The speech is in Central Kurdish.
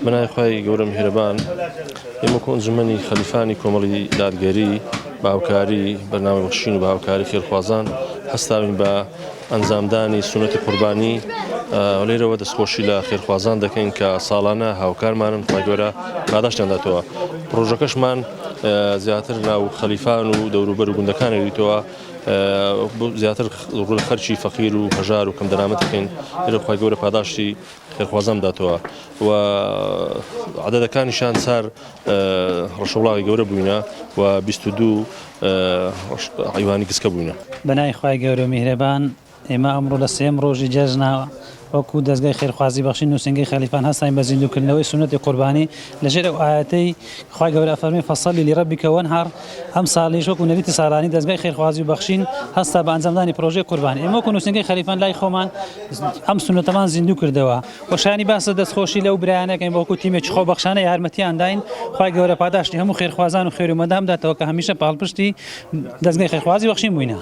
بنای خۆی گەورە میهرەبان ئێمە ئەنجومەنی خەلیفانی کۆمەڵی دادگەری باوکاری بەرنامەبەخشین و باوکاری خێرخوازان هەستاوین بە ئەنجامدانی سونەتی قوربانی لێرەوە دەستخۆشی لە خێرخوازان دەکەین کە ساڵانە هاوکارمانن خۆی گەورە پاداشتیان داتەوە. پرۆژەکەشمان زیاتر ناو خەلیفان و دەوروبەر و گوندەکانی دیتەوە زیاتر خەرچی فەقیر و هەژار و کەم دەرامەت دەکەین لێرە خۆی گەورە پاداشتی خێرخوازان داتەوە و عەدەدەکانیشان چار ڕەشەوڵاغی گەورە بووینە و 22 حیوانی گسکە بووینە. بەنای خۆی گەورە میهرەبان ئێمە ئەمڕۆ لە سێم ڕۆژی جەژنەوە وەکو دەستگای خێرخوازی بەخشین نووسنگی خەلیفان هەستاین بە زیندووکردنەوەی سونەتی قوربانی لەژێر ئەو ئاەتەی خۆی گەورە فەرمێ فەصەلی لڕەبیکە وەنهار ئەم ساڵیش وەکو نەریتی ساڵانی دەستگای خێرخوازی و بەخشین هەستا بە ئەنجامدانی پرۆژەی قوربانی. ئێمە وەکو نووسنگی خەلیفان لای خۆمان ئەم سونەتەمان زیندوو کردەوە وەشانی باسە دەستخۆشی لەو برایانەکەین بە وەکو تیمێکی خۆبەخشانە یارمەتیان داین خۆی گەورە پاداشتی هەموو خێرخوازان و خێر و مەدام داتەوە کە هەمیشە پاڵپشتی دەستگای خێرخوازی بەخشین بووینە.